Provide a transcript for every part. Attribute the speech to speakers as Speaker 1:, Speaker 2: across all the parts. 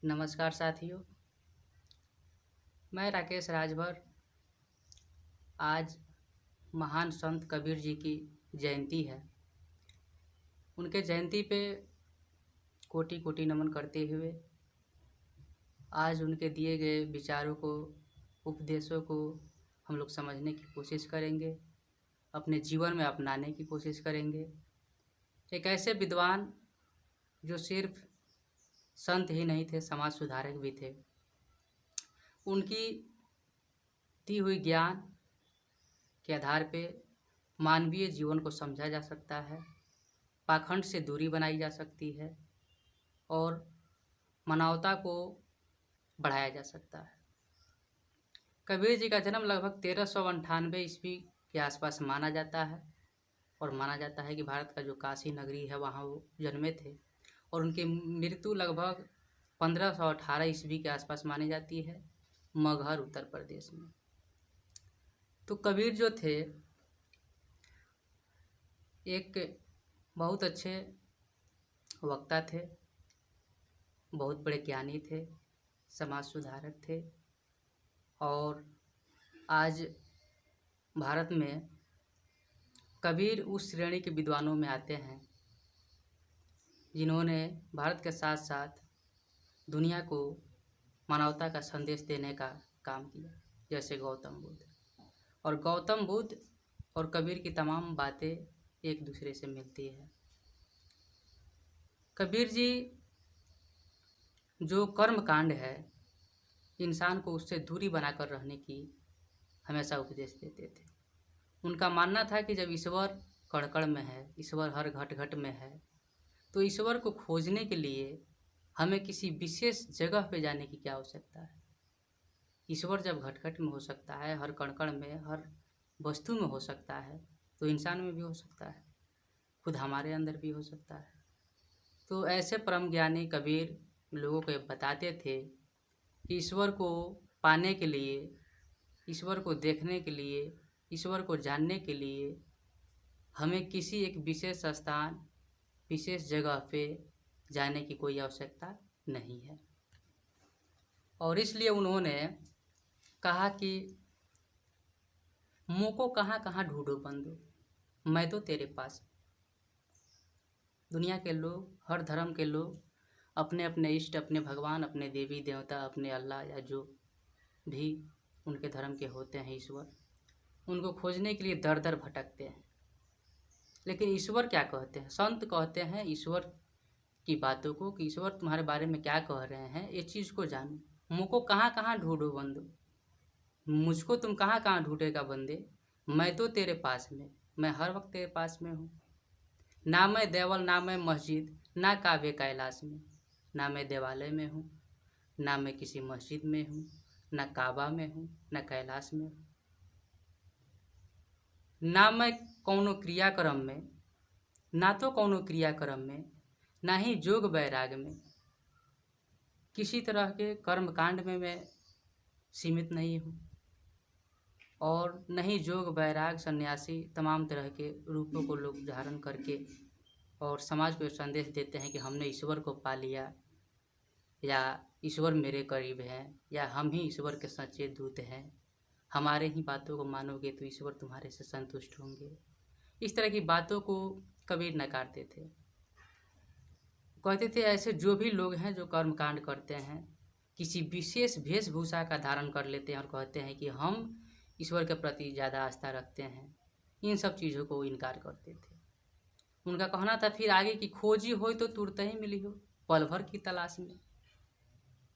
Speaker 1: नमस्कार साथियों। मैं राकेश राजभर। आज महान संत कबीर जी की जयंती है। उनके जयंती पे कोटि कोटि नमन करते हुए आज उनके दिए गए विचारों को, उपदेशों को हम लोग समझने की कोशिश करेंगे, अपने जीवन में अपनाने की कोशिश करेंगे। एक ऐसे विद्वान जो सिर्फ संत ही नहीं थे, समाज सुधारक भी थे। उनकी दी हुई ज्ञान के आधार पे मानवीय जीवन को समझा जा सकता है, पाखंड से दूरी बनाई जा सकती है और मानवता को बढ़ाया जा सकता है। कबीर जी का जन्म लगभग 1398 ईस्वी के आसपास माना जाता है और माना जाता है कि भारत का जो काशी नगरी है वहाँ वो जन्मे थे और उनकी मृत्यु लगभग 1518 ईस्वी के आसपास मानी जाती है, मगहर उत्तर प्रदेश में। तो कबीर जो थे एक बहुत अच्छे वक्ता थे, बहुत बड़े ज्ञानी थे, समाज सुधारक थे और आज भारत में कबीर उस श्रेणी के विद्वानों में आते हैं जिन्होंने भारत के साथ साथ दुनिया को मानवता का संदेश देने का काम किया, जैसे गौतम बुद्ध। और गौतम बुद्ध और कबीर की तमाम बातें एक दूसरे से मिलती है। कबीर जी जो कर्म कांड है, इंसान को उससे दूरी बनाकर रहने की हमेशा उपदेश देते थे। उनका मानना था कि जब ईश्वर कण कण में है, ईश्वर हर घट घट में है, तो ईश्वर को खोजने के लिए हमें किसी विशेष जगह पे जाने की क्या आवश्यकता है। ईश्वर जब घट घट में हो सकता है, हर कण कण में, हर वस्तु में हो सकता है, तो इंसान में भी हो सकता है, खुद हमारे अंदर भी हो सकता है। तो ऐसे परम ज्ञानी कबीर लोगों को बताते थे कि ईश्वर को पाने के लिए, ईश्वर को देखने के लिए, ईश्वर को जानने के लिए हमें किसी एक विशेष स्थान, विशेष जगह पे जाने की कोई आवश्यकता नहीं है। और इसलिए उन्होंने कहा कि मुँह को कहाँ कहाँ ढूंढो बंदो, मैं तो तेरे पास। दुनिया के लोग, हर धर्म के लोग अपने अपने इष्ट, अपने भगवान, अपने देवी देवता, अपने अल्लाह या जो भी उनके धर्म के होते हैं ईश्वर, उनको खोजने के लिए दर दर भटकते हैं। लेकिन ईश्वर क्या कहते हैं? संत कहते हैं ईश्वर की बातों को कि ईश्वर तुम्हारे बारे में क्या कह रहे हैं, ये चीज़ को जानो। मुँह को कहाँ कहाँ ढूंढो बंदो, मुझको तुम कहाँ कहाँ ढूंढेगा बंदे, मैं तो तेरे पास में, मैं हर वक्त तेरे पास में हूँ। ना मैं देवल, ना मैं मस्जिद, ना काबे कैलाश में। ना मैं देवालय में हूँ, ना मैं किसी मस्जिद में हूँ, ना काबा में हूँ, ना कैलाश में हूँ। ना मैं कौनो क्रियाक्रम में, ना तो कौनो क्रियाक्रम में, ना ही जोग बैराग में, किसी तरह के कर्म कांड में मैं सीमित नहीं हूँ और नहीं जोग बैराग सन्यासी तमाम तरह के रूपों को लोग धारण करके और समाज को संदेश देते हैं कि हमने ईश्वर को पा लिया, या ईश्वर मेरे करीब हैं, या हम ही ईश्वर के सच्चे दूत हैं, हमारे ही बातों को मानोगे तो ईश्वर तुम्हारे से संतुष्ट होंगे। इस तरह की बातों को कबीर नकारते थे। कहते थे ऐसे जो भी लोग हैं जो कर्म कांड करते हैं, किसी विशेष वेशभूषा का धारण कर लेते हैं और कहते हैं कि हम ईश्वर के प्रति ज़्यादा आस्था रखते हैं, इन सब चीज़ों को इनकार करते थे। उनका कहना था फिर आगे की खोजी हो तो तुरंत ही मिली हो, पल भर की तलाश में।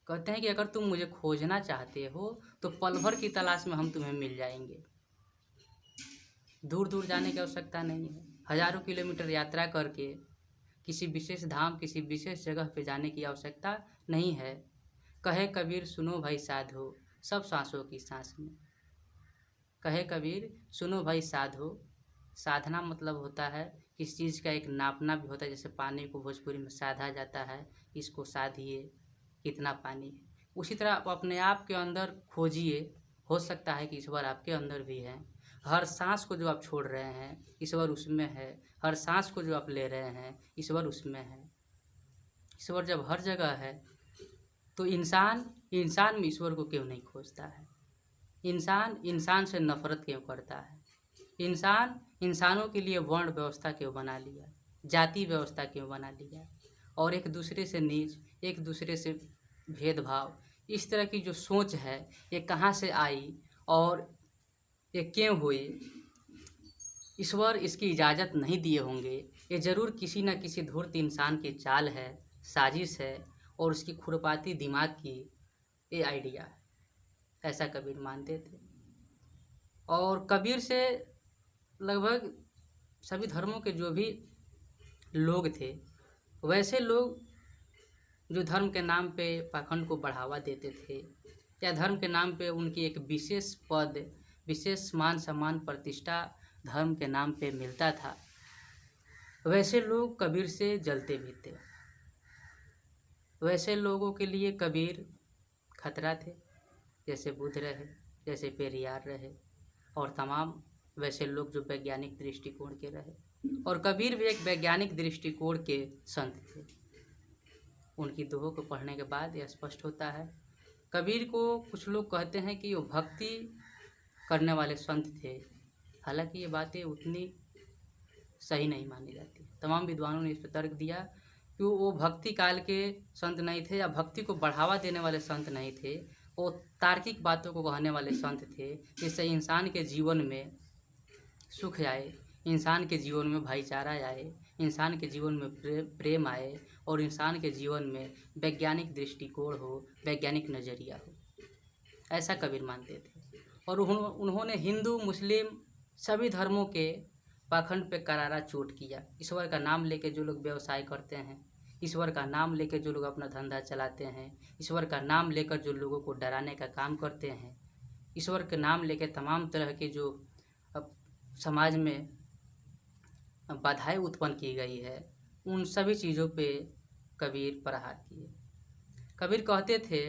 Speaker 1: कहते हैं कि अगर तुम मुझे खोजना चाहते हो तो पल भर की तलाश में हम तुम्हें मिल जाएंगे। दूर दूर जाने की आवश्यकता नहीं है, हजारों किलोमीटर यात्रा करके किसी विशेष धाम, किसी विशेष जगह पे जाने की आवश्यकता नहीं है। कहे कबीर सुनो भाई साधो, सब सांसों की सांस में। कहे कबीर सुनो भाई साधो, साधना मतलब होता है किसी चीज़ का एक नापना भी होता है। जैसे पानी को भोजपुरी में साधा जाता है, इसको साधिए, कितना पानी है। उसी तरह आप अपने आप के अंदर खोजिए, हो सकता है कि ईश्वर आपके अंदर भी है। हर सांस को जो आप छोड़ रहे हैं ईश्वर उसमें है, हर सांस को जो आप ले रहे हैं ईश्वर उसमें है। ईश्वर जब हर जगह है तो इंसान इंसान में ईश्वर को क्यों नहीं खोजता है? इंसान इंसान से नफरत क्यों करता है? इंसान इंसानों के लिए वर्ण व्यवस्था क्यों बना लिया, जाति व्यवस्था क्यों बना लिया, और एक दूसरे से नीच, एक दूसरे से भेदभाव, इस तरह की जो सोच है ये कहाँ से आई और ये क्यों हुई? ईश्वर इसकी इजाज़त नहीं दिए होंगे। ये ज़रूर किसी न किसी धूर्त इंसान की चाल है, साजिश है और उसकी खुरपाती दिमाग की ये आइडिया है, ऐसा कबीर मानते थे। और कबीर से लगभग सभी धर्मों के जो भी लोग थे, वैसे लोग जो धर्म के नाम पे पाखंड को बढ़ावा देते थे या धर्म के नाम पे उनकी एक विशेष पद, विशेष मान सम्मान प्रतिष्ठा धर्म के नाम पे मिलता था, वैसे लोग कबीर से जलते भी थे। वैसे लोगों के लिए कबीर खतरा थे, जैसे बुद्ध रहे, जैसे पेरियार रहे और तमाम वैसे लोग जो वैज्ञानिक दृष्टिकोण के रहे। और कबीर भी एक वैज्ञानिक दृष्टिकोण के संत थे। उनकी दोहों को पढ़ने के बाद यह स्पष्ट होता है। कबीर को कुछ लोग कहते हैं कि वो भक्ति करने वाले संत थे, हालांकि ये बातें उतनी सही नहीं मानी जाती। तमाम विद्वानों ने इस पर तर्क दिया कि वो भक्ति काल के संत नहीं थे या भक्ति को बढ़ावा देने वाले संत नहीं थे, वो तार्किक बातों को कहने वाले संत थे, जिससे इंसान के जीवन में सुख आए, इंसान के जीवन में भाईचारा आए, इंसान के जीवन में प्रेम आए और इंसान के जीवन में वैज्ञानिक दृष्टिकोण हो, वैज्ञानिक नज़रिया हो, ऐसा कबीर मानते थे। और उन्होंने हिंदू मुस्लिम सभी धर्मों के पाखंड पे करारा चोट किया। ईश्वर का नाम लेके जो लोग व्यवसाय करते हैं, ईश्वर का नाम लेकर जो लोग अपना धंधा चलाते हैं, ईश्वर का नाम लेकर जो लोगों को डराने का काम करते हैं, ईश्वर के नाम लेकर तमाम तरह के जो समाज में बाधाएं उत्पन्न की गई है, उन सभी चीज़ों पे कबीर प्रहार किए। कबीर कहते थे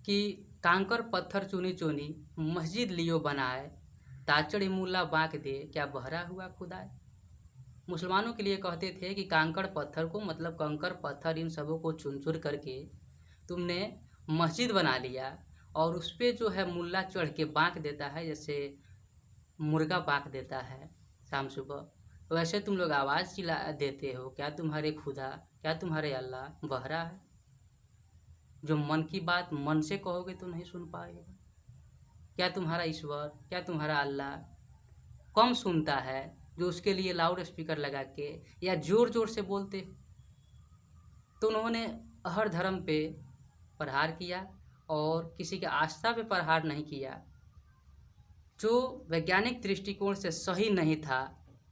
Speaker 1: कि कांकर पत्थर चुनी चुनी मस्जिद लियो बनाए, ताचड़ी मुल्ला बांक दे क्या बहरा हुआ खुदाए। मुसलमानों के लिए कहते थे कि कांकड़ पत्थर को, मतलब कंकर पत्थर इन सबों को चुन चुन करके तुमने मस्जिद बना लिया और उस पर जो है मुल्ला चढ़ के बांक देता है, जैसे मुर्गा बांक देता है शाम सुबह, वैसे तुम लोग आवाज़ चिल्ला देते हो, क्या तुम्हारे खुदा, क्या तुम्हारे अल्लाह बहरा है? जो मन की बात मन से कहोगे तो नहीं सुन पाएगा। क्या तुम्हारा ईश्वर, क्या तुम्हारा अल्लाह कम सुनता है जो उसके लिए लाउड स्पीकर लगा के या ज़ोर ज़ोर से बोलते हो? तो उन्होंने हर धर्म पे प्रहार किया और किसी के आस्था पे प्रहार नहीं किया। जो वैज्ञानिक दृष्टिकोण से सही नहीं था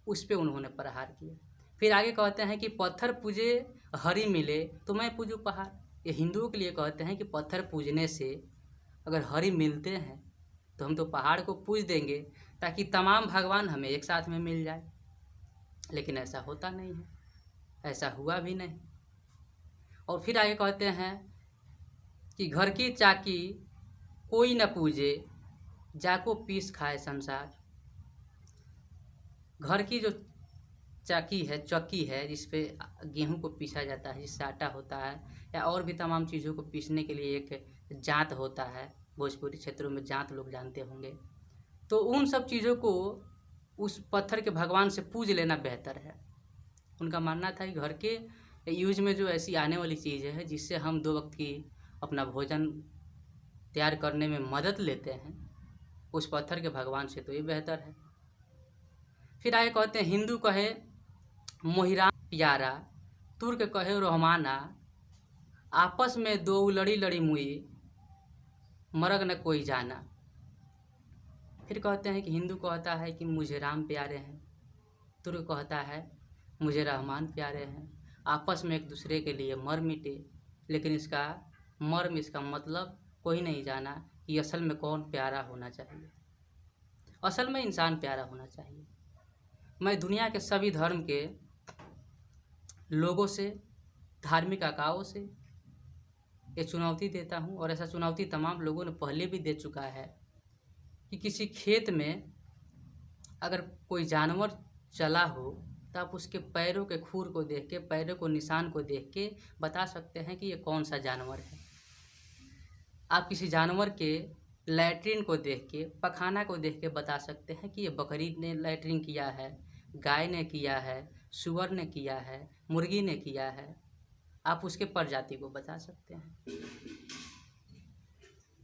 Speaker 1: उस पे उन्होंने प्रहार किया। फिर आगे कहते हैं कि पत्थर पूजे हरि मिले तो मैं पूजूं पहाड़। ये हिंदुओं के लिए कहते हैं कि पत्थर पूजने से अगर हरि मिलते हैं तो हम तो पहाड़ को पूज देंगे ताकि तमाम भगवान हमें एक साथ में मिल जाए, लेकिन ऐसा होता नहीं है, ऐसा हुआ भी नहीं। और फिर आगे कहते हैं कि घर की चाकी कोई न पूजे, जाको पीस खाए संसार। घर की जो चाकी है, चक्की है, जिस पे गेहूं को पीसा जाता है, जिससे आटा होता है, या और भी तमाम चीज़ों को पीसने के लिए एक जांत होता है, भोजपुरी क्षेत्रों में जांत लोग जानते होंगे। तो उन सब चीज़ों को उस पत्थर के भगवान से पूज लेना बेहतर है। उनका मानना था कि घर के यूज में जो ऐसी आने वाली चीज़ है जिससे हम 2 वक्त की अपना भोजन तैयार करने में मदद लेते हैं, उस पत्थर के भगवान से तो ये बेहतर है। फिर आगे कहते हैं हिंदू कहे मोहिराम प्यारा, तुर्क कहे रहमाना, आपस में 2 लड़ी लड़ी मुई, मरग न कोई जाना। फिर कहते हैं कि हिंदू कहता है कि मुझे राम प्यारे हैं, तुर्क कहता है मुझे रहमान प्यारे हैं, आपस में एक दूसरे के लिए मर मिटे, लेकिन इसका मर्म, इसका मतलब कोई नहीं जाना कि असल में कौन प्यारा होना चाहिए। असल में इंसान प्यारा होना चाहिए। मैं दुनिया के सभी धर्म के लोगों से, धार्मिक आकाओं से ये चुनौती देता हूँ, और ऐसा चुनौती तमाम लोगों ने पहले भी दे चुका है कि किसी खेत में अगर कोई जानवर चला हो तो आप उसके पैरों के खुर को देख के, पैरों को निशान को देख के बता सकते हैं कि ये कौन सा जानवर है। आप किसी जानवर के लैट्रिन को देख के, पखाना को देख के बता सकते हैं कि ये बकरी ने लैट्रिन किया है, गाय ने किया है, सूअर ने किया है, मुर्गी ने किया है। आप उसके प्रजाति को बता सकते हैं।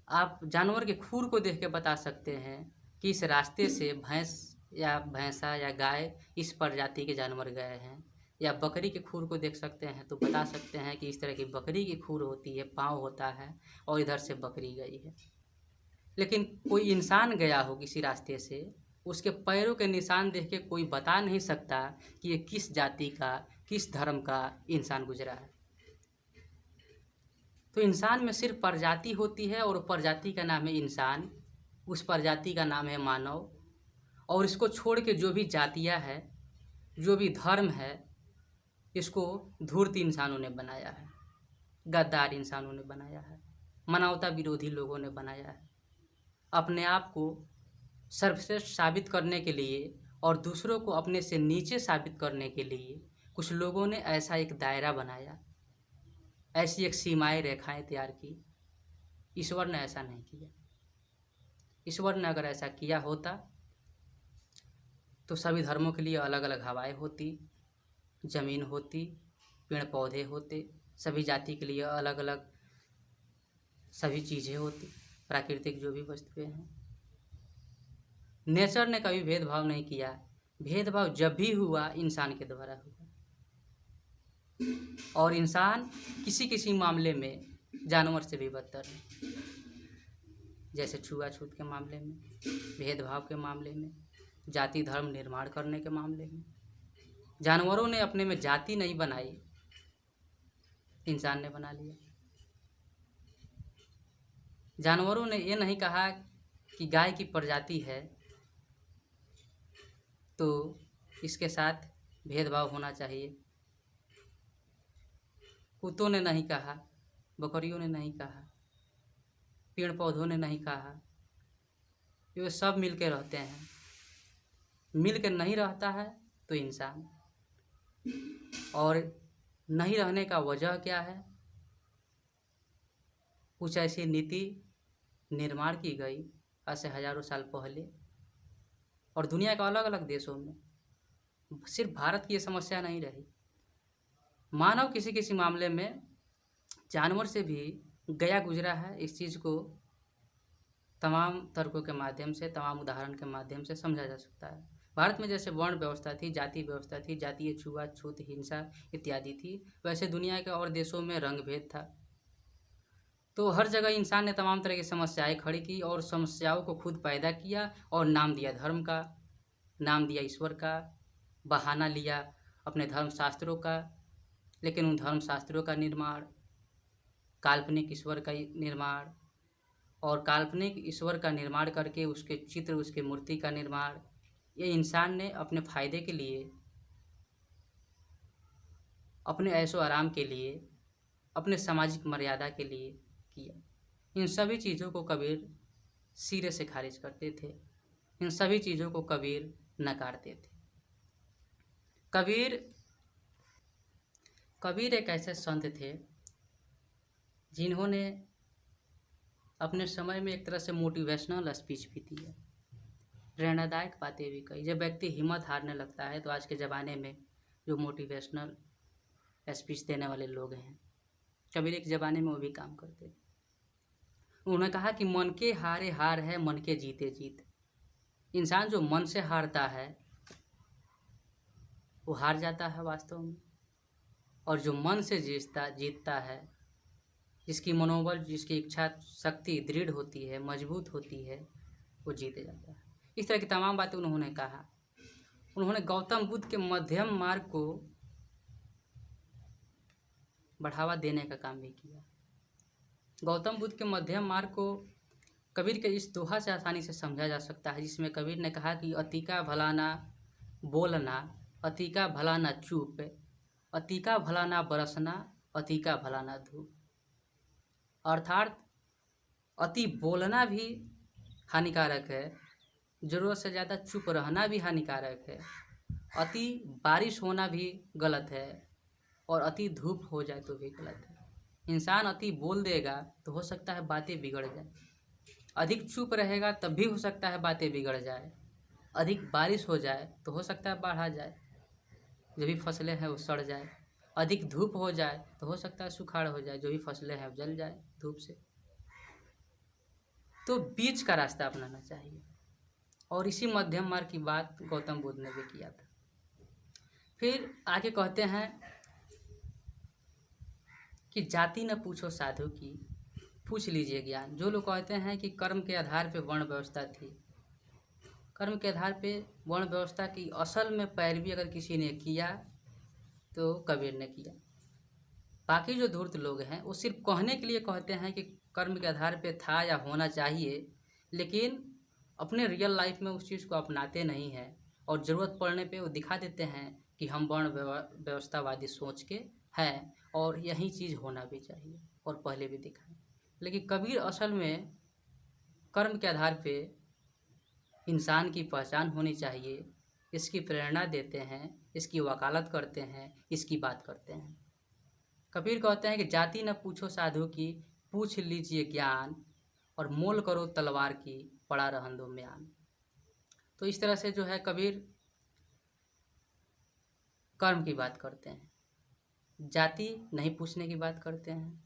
Speaker 1: आप जानवर के खुर को देख के बता सकते हैं कि इस रास्ते से भैंस या भैंसा या गाय इस प्रजाति के जानवर गए हैं। या बकरी के खुर को देख सकते हैं तो बता सकते हैं कि इस तरह की बकरी की खुर होती है, पाँव होता है और इधर से बकरी गई है। लेकिन कोई इंसान गया हो किसी रास्ते से, उसके पैरों के निशान देख के कोई बता नहीं सकता कि ये किस जाति का, किस धर्म का इंसान गुजरा है। तो इंसान में सिर्फ प्रजाति होती है और प्रजाति का नाम है इंसान, उस प्रजाति का नाम है मानव। और इसको छोड़ के जो भी जातियाँ है, जो भी धर्म है, इसको धूर्त इंसानों ने बनाया है, गद्दार इंसानों ने बनाया है, मानवता विरोधी लोगों ने बनाया है। अपने आप को सर्वश्रेष्ठ साबित करने के लिए और दूसरों को अपने से नीचे साबित करने के लिए कुछ लोगों ने ऐसा एक दायरा बनाया, ऐसी एक सीमाएं, रेखाएं तैयार की। ईश्वर ने ऐसा नहीं किया। ईश्वर ने अगर ऐसा किया होता तो सभी धर्मों के लिए अलग अलग हवाएं होती, जमीन होती, पेड़ पौधे होते, सभी जाति के लिए अलग अलग सभी चीज़ें होती, प्राकृतिक जो भी वस्तुएं हैं। नेचर ने कभी भेदभाव नहीं किया। भेदभाव जब भी हुआ इंसान के द्वारा हुआ। और इंसान किसी किसी मामले में जानवर से भी बदतर है, जैसे छुआछूत के मामले में, भेदभाव के मामले में, जाति धर्म निर्माण करने के मामले में। जानवरों ने अपने में जाति नहीं बनाई, इंसान ने बना लिया। जानवरों ने ये नहीं कहा कि गाय की प्रजाति है तो इसके साथ भेदभाव होना चाहिए। कुत्तों ने नहीं कहा, बकरियों ने नहीं कहा, पेड़ पौधों ने नहीं कहा। ये सब मिल के रहते हैं। मिल के नहीं रहता है तो इंसान। और नहीं रहने का वजह क्या है? कुछ ऐसी नीति निर्माण की गई आज से हजारों साल पहले और दुनिया के अलग अलग देशों में। सिर्फ भारत की ये समस्या नहीं रही। मानव किसी किसी मामले में जानवर से भी गया गुजरा है। इस चीज़ को तमाम तर्कों के माध्यम से, तमाम उदाहरण के माध्यम से समझा जा सकता है। भारत में जैसे वर्ण व्यवस्था थी, जाति व्यवस्था थी, जातीय छुआछूत, हिंसा इत्यादि थी, वैसे दुनिया के और देशों में रंग भेद था। तो हर जगह इंसान ने तमाम तरह की समस्याएं खड़ी की और समस्याओं को खुद पैदा किया और नाम दिया धर्म का, नाम दिया ईश्वर का, बहाना लिया अपने धर्मशास्त्रों का। लेकिन उन धर्मशास्त्रों का निर्माण, काल्पनिक ईश्वर का निर्माण और काल्पनिक ईश्वर का निर्माण करके उसके चित्र, उसके मूर्ति का निर्माण, ये इंसान ने अपने फायदे के लिए, अपने ऐशो आराम के लिए, अपने सामाजिक मर्यादा के लिए किया। इन सभी चीज़ों को कबीर सिरे से खारिज करते थे। इन सभी चीज़ों को कबीर नकारते थे। कबीर एक ऐसे संत थे जिन्होंने अपने समय में एक तरह से मोटिवेशनल स्पीच भी दी है, प्रेरणादायक बातें भी कही। जब व्यक्ति हिम्मत हारने लगता है तो आज के ज़माने में जो मोटिवेशनल स्पीच देने वाले लोग हैं, कबीर के ज़माने में वो भी काम करते थे। उन्होंने कहा कि मन के हारे हार है, मन के जीते जीत। इंसान जो मन से हारता है वो हार जाता है वास्तव में, और जो मन से जीतता है, जिसकी मनोबल, जिसकी इच्छा शक्ति दृढ़ होती है, मजबूत होती है, वो जीते जाता है। इस तरह की तमाम बातें उन्होंने कहा। उन्होंने गौतम बुद्ध के मध्यम मार्ग को बढ़ावा देने का काम भी किया। गौतम बुद्ध के मध्यम मार्ग को कबीर के इस दोहा से आसानी से समझा जा सकता है, जिसमें कबीर ने कहा कि अति का भला ना बोलना, अति का भला ना चुप, अति का भला ना बरसना, अति का भला ना धूप। अर्थात अति बोलना भी हानिकारक है, ज़रूरत से ज़्यादा चुप रहना भी हानिकारक है, अति बारिश होना भी गलत है और अति धूप हो जाए तो भी गलत है। इंसान अति बोल देगा तो हो सकता है बातें बिगड़ जाए, अधिक चुप रहेगा तब भी हो सकता है बातें बिगड़ जाए, अधिक बारिश हो जाए तो हो सकता है बाढ़ आ जाए, जो भी फसलें हैं वो सड़ जाए, अधिक धूप हो जाए तो हो सकता है सुखाड़ हो जाए, जो भी फसलें हैं वो जल जाए धूप से। तो बीच का रास्ता अपनाना चाहिए और इसी मध्यम मार्ग की बात गौतम बुद्ध ने भी किया था। फिर आगे कहते हैं कि जाति न पूछो साधु की, पूछ लीजिए ज्ञान। जो लोग कहते हैं कि कर्म के आधार पे वर्ण व्यवस्था थी, कर्म के आधार पे वर्ण व्यवस्था की असल में पैरवी अगर किसी ने किया तो कबीर ने किया। बाकी जो धूर्त लोग हैं वो सिर्फ कहने के लिए कहते हैं कि कर्म के आधार पे था या होना चाहिए, लेकिन अपने रियल लाइफ में उस चीज़ को अपनाते नहीं हैं और ज़रूरत पड़ने पे वो दिखा देते हैं कि हम वर्ण व्यवस्थावादी सोच के हैं और यही चीज़ होना भी चाहिए और पहले भी दिखाएं। लेकिन कबीर असल में कर्म के आधार पे इंसान की पहचान होनी चाहिए, इसकी प्रेरणा देते हैं, इसकी वकालत करते हैं, इसकी बात करते हैं। कबीर कहते हैं कि जाति न पूछो साधु की, पूछ लीजिए ज्ञान, और मोल करो तलवार की, पड़ा रहन दो म्यान। तो इस तरह से जो है कबीर कर्म की बात करते हैं, जाति नहीं पूछने की बात करते हैं,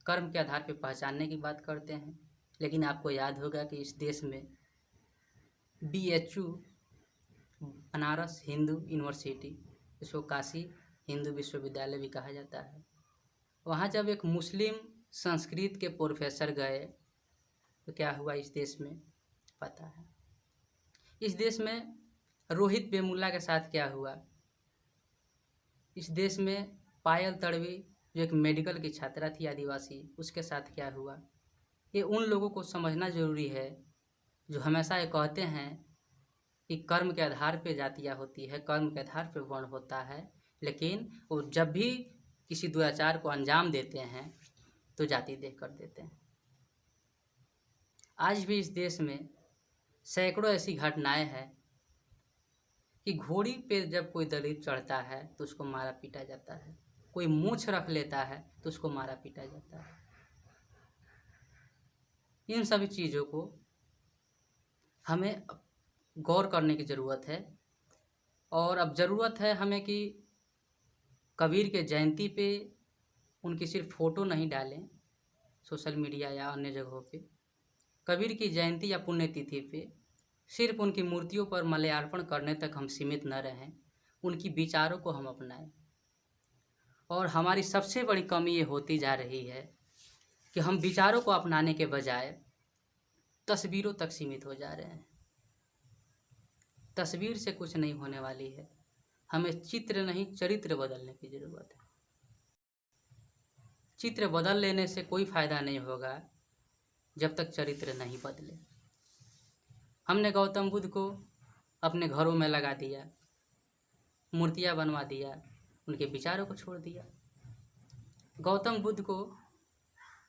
Speaker 1: कर्म के आधार पर पहचानने की बात करते हैं। लेकिन आपको याद होगा कि इस देश में BHU बनारस हिंदू यूनिवर्सिटी, जिसको काशी हिंदू विश्वविद्यालय भी कहा जाता है, वहाँ जब एक मुस्लिम संस्कृत के प्रोफेसर गए तो क्या हुआ इस देश में पता है। इस देश में रोहित वेमुला के साथ क्या हुआ, इस देश में पायल तड़वी जो एक मेडिकल की छात्रा थी आदिवासी, उसके साथ क्या हुआ। ये उन लोगों को समझना जरूरी है जो हमेशा ये कहते हैं कि कर्म के आधार पे जातियाँ होती है, कर्म के आधार पे वर्ण होता है, लेकिन वो जब भी किसी दुराचार को अंजाम देते हैं तो जाति देख कर देते हैं। आज भी इस देश में सैकड़ों ऐसी घटनाएं हैं कि घोड़ी पे जब कोई दलित चढ़ता है तो उसको मारा पीटा जाता है, कोई मूंछ रख लेता है तो उसको मारा पीटा जाता है। इन सभी चीज़ों को हमें गौर करने की ज़रूरत है और अब ज़रूरत है हमें कि कबीर के जयंती पे उनकी सिर्फ फ़ोटो नहीं डालें सोशल मीडिया या अन्य जगहों पे। कबीर की जयंती या पुण्यतिथि पे सिर्फ उनकी मूर्तियों पर माल्यार्पण करने तक हम सीमित न रहें, उनकी विचारों को हम अपनाएं। और हमारी सबसे बड़ी कमी ये होती जा रही है कि हम विचारों को अपनाने के बजाय तस्वीरों तक सीमित हो जा रहे हैं। तस्वीर से कुछ नहीं होने वाली है, हमें चित्र नहीं चरित्र बदलने की ज़रूरत है। चित्र बदल लेने से कोई फ़ायदा नहीं होगा जब तक चरित्र नहीं बदले। हमने गौतम बुद्ध को अपने घरों में लगा दिया, मूर्तियाँ बनवा दिया, उनके विचारों को छोड़ दिया। गौतम बुद्ध को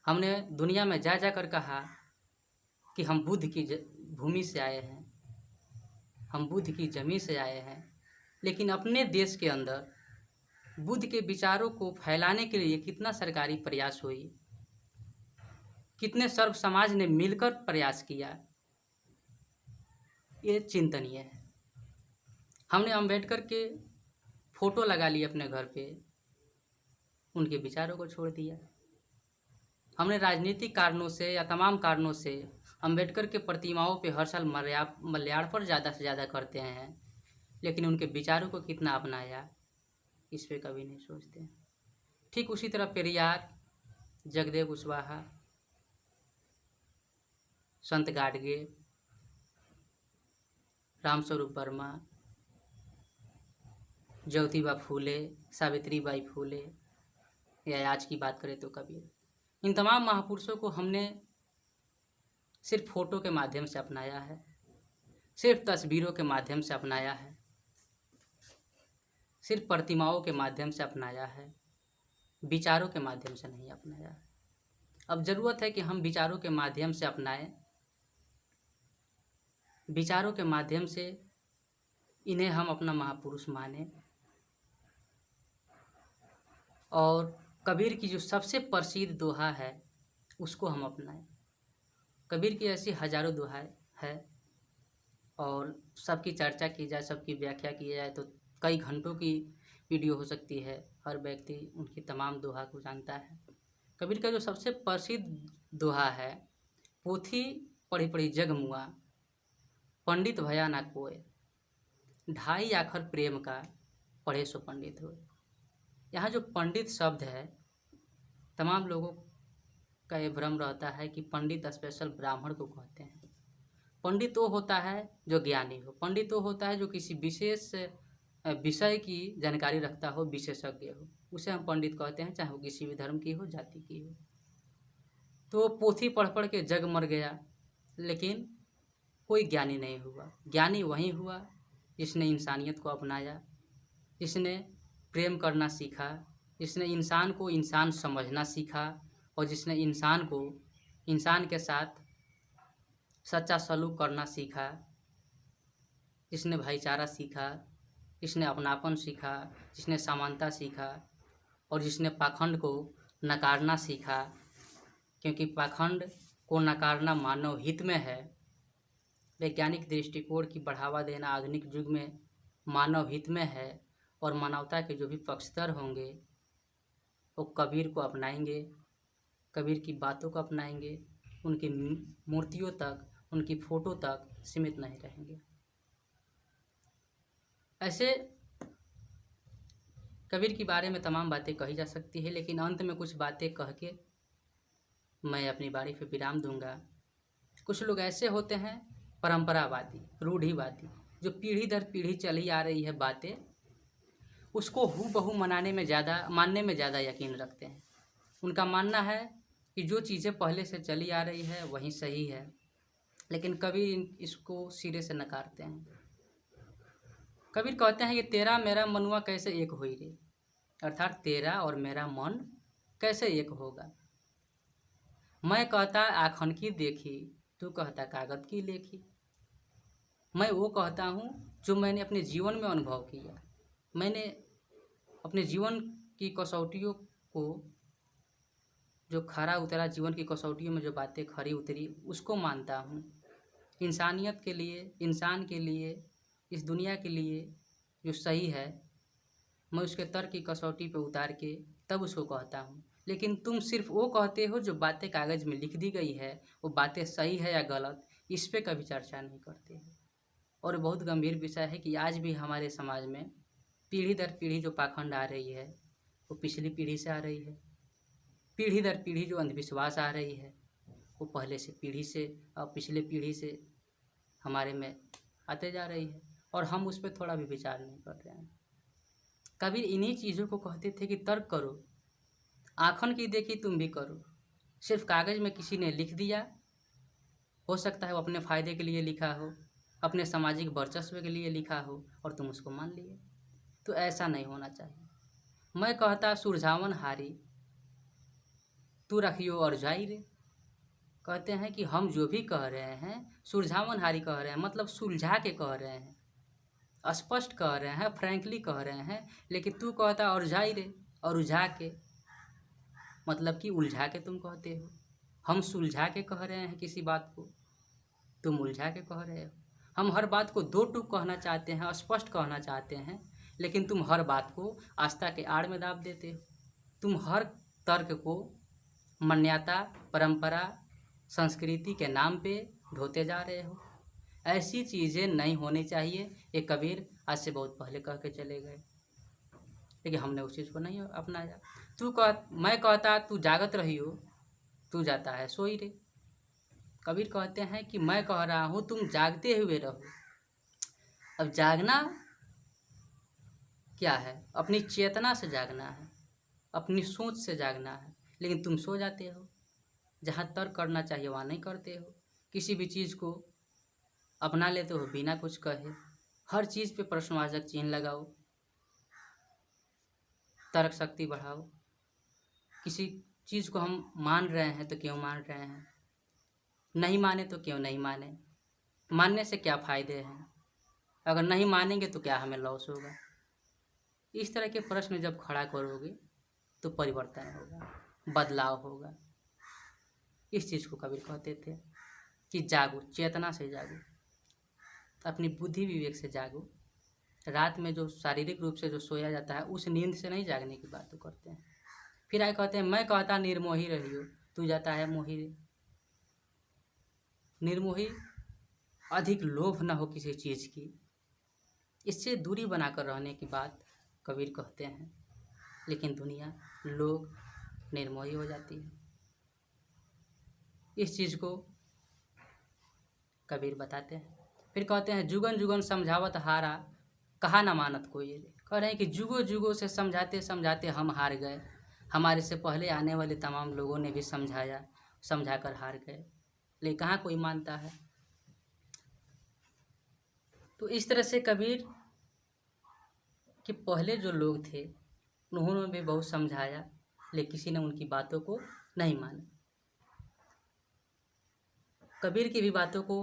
Speaker 1: हमने दुनिया में जा जाकर कहा कि हम बुद्ध की भूमि से आए हैं, हम बुद्ध की जमीन से आए हैं, लेकिन अपने देश के अंदर बुद्ध के विचारों को फैलाने के लिए कितना सरकारी प्रयास हुई, कितने सर्व समाज ने मिलकर प्रयास किया, ये चिंतनीय है। हमने अम्बेडकर के फोटो लगा लिए अपने घर पे, उनके विचारों को छोड़ दिया। हमने राजनीतिक कारणों से या तमाम कारणों से अम्बेडकर के प्रतिमाओं पे हर साल माल्यार्पण ज़्यादा से ज़्यादा करते हैं, लेकिन उनके विचारों को कितना अपनाया इस पे कभी नहीं सोचते हैं। ठीक उसी तरह पेरियार, जगदेव कुशवाहा, संत गाडगे, रामस्वरूप वर्मा, ज्योतिबा फूले, सावित्रीबाई फूले, या आज की बात करें तो कबीर, इन तमाम महापुरुषों को हमने सिर्फ फोटो के माध्यम से अपनाया है, सिर्फ तस्वीरों के माध्यम से अपनाया है, सिर्फ प्रतिमाओं के माध्यम से अपनाया है, विचारों के माध्यम से नहीं अपनाया है। अब ज़रूरत है कि हम विचारों के माध्यम से अपनाएं, विचारों के माध्यम से इन्हें हम अपना महापुरुष माने और कबीर की जो सबसे प्रसिद्ध दोहा है उसको हम अपनाएं। कबीर की ऐसी हजारों दोहाएं है और सबकी चर्चा की जाए, सबकी व्याख्या की जाए तो कई घंटों की वीडियो हो सकती है। हर व्यक्ति उनकी तमाम दोहा को जानता है। कबीर का जो सबसे प्रसिद्ध दोहा है, पोथी पढ़ी पढ़ी जग मुआ, पंडित भया ना कोय, ढाई आखर प्रेम का, पढ़े सो पंडित होए। यहाँ जो पंडित शब्द है, तमाम लोगों का ये भ्रम रहता है कि पंडित स्पेशल ब्राह्मण को कहते हैं। पंडित वो होता है जो ज्ञानी हो, पंडित वो होता है जो किसी विशेष विषय की जानकारी रखता हो, विशेषज्ञ हो, उसे हम पंडित कहते हैं, चाहे वो किसी भी धर्म की हो, जाति की हो। तो पोथी पढ़ पढ़ के जग मर गया, लेकिन कोई ज्ञानी नहीं हुआ। ज्ञानी वही हुआ जिसने इंसानियत को अपनाया, जिसने प्रेम करना सीखा, जिसने इंसान को इंसान समझना सीखा और जिसने इंसान को इंसान के साथ सच्चा सलूक करना सीखा, जिसने भाईचारा सीखा, जिसने अपनापन सीखा, जिसने समानता सीखा और जिसने पाखंड को नकारना सीखा, क्योंकि पाखंड को नकारना मानव हित में है। वैज्ञानिक दृष्टिकोण की बढ़ावा देना आधुनिक युग में मानव हित में है और मानवता के जो भी पक्षधर होंगे वो कबीर को अपनाएंगे, कबीर की बातों को अपनाएंगे, उनकी मूर्तियों तक, उनकी फोटो तक सीमित नहीं रहेंगे। ऐसे कबीर के बारे में तमाम बातें कही जा सकती है, लेकिन अंत में कुछ बातें कह के मैं अपनी बारी पे विराम दूंगा। कुछ लोग ऐसे होते हैं परंपरावादी, रूढ़िवादी, जो पीढ़ी दर पीढ़ी चली आ रही है बातें, उसको हूबहू मानने में ज़्यादा यकीन रखते हैं। उनका मानना है कि जो चीज़ें पहले से चली आ रही है वही सही है, लेकिन कबीर इसको सिरे से नकारते हैं। कबीर कहते हैं कि तेरा मेरा मनुआ कैसे एक होई रे, अर्थात तेरा और मेरा मन कैसे एक होगा। मैं कहता आँखन की देखी, तू कहता कागज की लेखी। मैं वो कहता हूँ जो मैंने अपने जीवन में अनुभव किया, मैंने अपने जीवन की कसौटियों को, जो खरा उतरा जीवन की कसौटियों में जो बातें खरी उतरी, उसको मानता हूँ। इंसानियत के लिए, इंसान के लिए, इस दुनिया के लिए जो सही है, मैं उसके तर्क की कसौटी पे उतार के तब उसको कहता हूँ। लेकिन तुम सिर्फ वो कहते हो जो बातें कागज़ में लिख दी गई है, वो बातें सही है या गलत, इस पे कभी चर्चा नहीं करते हो। और बहुत गंभीर विषय है कि आज भी हमारे समाज में पीढ़ी दर पीढ़ी जो पाखंड आ रही है वो पिछली पीढ़ी से आ रही है। पीढ़ी दर पीढ़ी जो अंधविश्वास आ रही है वो पहले से पीढ़ी से और पिछले पीढ़ी से हमारे में आते जा रही है, और हम उस पर थोड़ा भी विचार नहीं कर रहे हैं। कबीर इन्हीं चीज़ों को कहते थे कि तर्क करो, आँखन की देखी तुम भी करो। सिर्फ कागज़ में किसी ने लिख दिया, हो सकता है वो अपने फ़ायदे के लिए लिखा हो, अपने सामाजिक वर्चस्व के लिए लिखा हो, और तुम उसको मान लिए। तो ऐसा नहीं होना चाहिए। मैं कहता सुलझावन हारी, तू रखियो और जाई रे। कहते हैं कि हम जो भी कह रहे हैं सुलझावन हारी कह रहे हैं, मतलब सुलझा के कह रहे हैं, स्पष्ट कह रहे हैं, फ्रैंकली कह रहे हैं। लेकिन तू कहता और जाई रे, और उलझा के, मतलब कि उलझा के तुम कहते हो। हम सुलझा के कह रहे हैं किसी बात को, तुम उलझा के कह रहे हो। हम हर बात को दो टूक कहना चाहते हैं, स्पष्ट कहना चाहते हैं, लेकिन तुम हर बात को आस्था के आड़ में दाब देते हो। तुम हर तर्क को मान्यता, परंपरा, संस्कृति के नाम पे ढोते जा रहे हो। ऐसी चीज़ें नहीं होनी चाहिए। ये कबीर आज से बहुत पहले कह के चले गए, लेकिन हमने उस चीज़ को नहीं अपनाया। मैं कहता तू जागत रही हो, तू जाता है सोई रे। कबीर कहते हैं कि मैं कह रहा हूँ तुम जागते हुए रहो। अब जागना क्या है? अपनी चेतना से जागना है, अपनी सोच से जागना है, लेकिन तुम सो जाते हो। जहाँ तर्क करना चाहिए वहाँ नहीं करते हो। किसी भी चीज़ को अपना लेते हो बिना कुछ कहे। हर चीज़ पे प्रश्नवाचक चिन्ह लगाओ, तर्क शक्ति बढ़ाओ। किसी चीज़ को हम मान रहे हैं तो क्यों मान रहे हैं, नहीं माने तो क्यों नहीं माने, मानने से क्या फ़ायदे हैं। अगर नहीं मानेंगे तो क्या हमें लॉस होगा। इस तरह के प्रश्न जब खड़ा करोगे तो परिवर्तन होगा, बदलाव होगा। इस चीज़ को कबीर कहते थे कि जागो, चेतना से जागो, अपनी बुद्धि विवेक से जागो। रात में जो शारीरिक रूप से जो सोया जाता है उस नींद से नहीं जागने की बात तो करते हैं। फिर आए कहते हैं मैं कहता निर्मोही रहियो, तू जाता है मोही रे। निर्मोही, अधिक लोभ न हो किसी चीज़ की, इससे दूरी बनाकर रहने की बात कबीर कहते हैं। लेकिन दुनिया, लोग निर्मोही हो जाती है। इस चीज़ को कबीर बताते हैं। फिर कहते हैं जुगन जुगन समझावत हारा, कहा न मानत कोई रे। कह रहे हैं कि जुगों जुगों से समझाते समझाते हम हार गए। हमारे से पहले आने वाले तमाम लोगों ने भी समझाया, समझाकर हार गए, लेकिन कहाँ कोई मानता है। तो इस तरह से कबीर कि पहले जो लोग थे उन्होंने भी बहुत समझाया, लेकिन किसी ने उनकी बातों को नहीं माना। कबीर की भी बातों को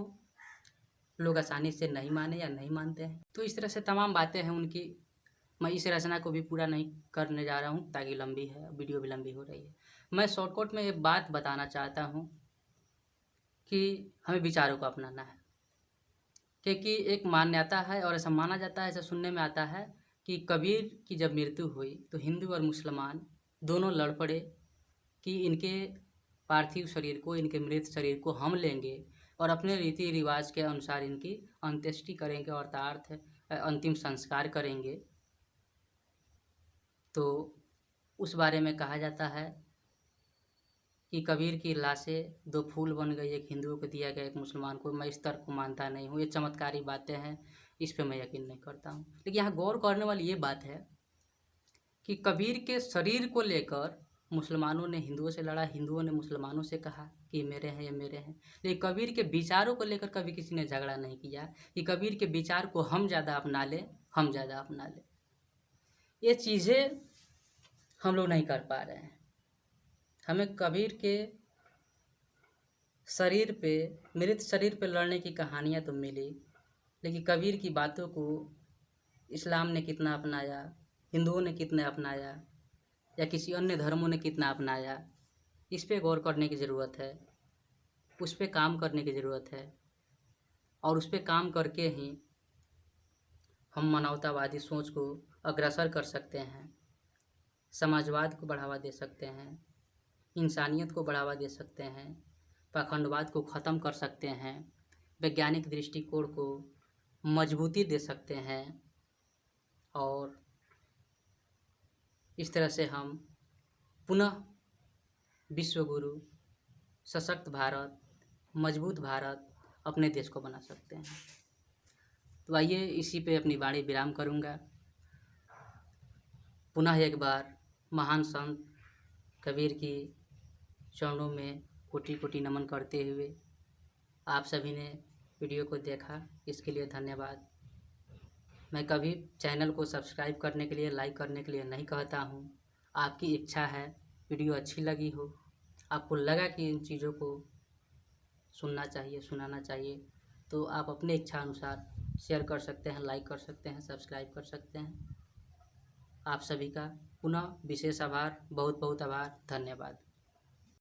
Speaker 1: लोग आसानी से नहीं माने या नहीं मानते हैं। तो इस तरह से तमाम बातें हैं उनकी। मैं इस रचना को भी पूरा नहीं करने जा रहा हूँ ताकि लंबी है, वीडियो भी लंबी हो रही है। मैं शॉर्टकट में एक बात बताना चाहता हूँ कि हमें विचारों को अपनाना है, क्योंकि एक मान्यता है और ऐसा माना जाता है, ऐसा सुनने में आता है कि कबीर की जब मृत्यु हुई तो हिंदू और मुसलमान दोनों लड़ पड़े कि इनके पार्थिव शरीर को, इनके मृत शरीर को हम लेंगे और अपने रीति रिवाज के अनुसार इनकी अंत्येष्टि करेंगे और अंतिम संस्कार करेंगे। तो उस बारे में कहा जाता है कि कबीर की लाशें 2 फूल बन गई, एक हिंदुओं को दिया गया, एक मुसलमान को। मैं इस तर्क को मानता नहीं हूँ, ये चमत्कारी बातें हैं, इस पे मैं यकीन नहीं करता हूँ। लेकिन यहाँ गौर करने वाली ये बात है कि कबीर के शरीर को लेकर मुसलमानों ने हिंदुओं से लड़ा, हिंदुओं ने मुसलमानों से कहा कि मेरे हैं, ये मेरे हैं। लेकिन कबीर के विचारों को लेकर कभी किसी ने झगड़ा नहीं किया कि कबीर के विचार को हम ज़्यादा अपना लें, हम ज़्यादा अपना लें। ये चीज़ें हम लोग नहीं कर पा रहे हैं। हमें कबीर के शरीर पे, मृत शरीर पे लड़ने की कहानियाँ तो मिली, लेकिन कबीर की बातों को इस्लाम ने कितना अपनाया, हिंदुओं ने कितना अपनाया या किसी अन्य धर्मों ने कितना अपनाया, इस पे गौर करने की ज़रूरत है, उस पे काम करने की ज़रूरत है। और उस पे काम करके ही हम मानवतावादी सोच को अग्रसर कर सकते हैं, समाजवाद को बढ़ावा दे सकते हैं, इंसानियत को बढ़ावा दे सकते हैं, पाखंडवाद को ख़त्म कर सकते हैं, वैज्ञानिक दृष्टिकोण को मजबूती दे सकते हैं। और इस तरह से हम पुनः विश्वगुरु, सशक्त भारत, मजबूत भारत अपने देश को बना सकते हैं। तो आइए इसी पे अपनी वाणी विराम करूँगा। पुनः एक बार महान संत कबीर की चरणों में कोटि कोटि नमन करते हुए आप सभी ने वीडियो को देखा, इसके लिए धन्यवाद। मैं कभी चैनल को सब्सक्राइब करने के लिए, लाइक करने के लिए नहीं कहता हूँ। आपकी इच्छा है, वीडियो अच्छी लगी हो, आपको लगा कि इन चीज़ों को सुनना चाहिए, सुनाना चाहिए, तो आप अपने इच्छा अनुसार शेयर कर सकते हैं, लाइक कर सकते हैं, सब्सक्राइब कर सकते हैं। आप सभी का पुनः विशेष आभार, बहुत बहुत आभार, धन्यवाद।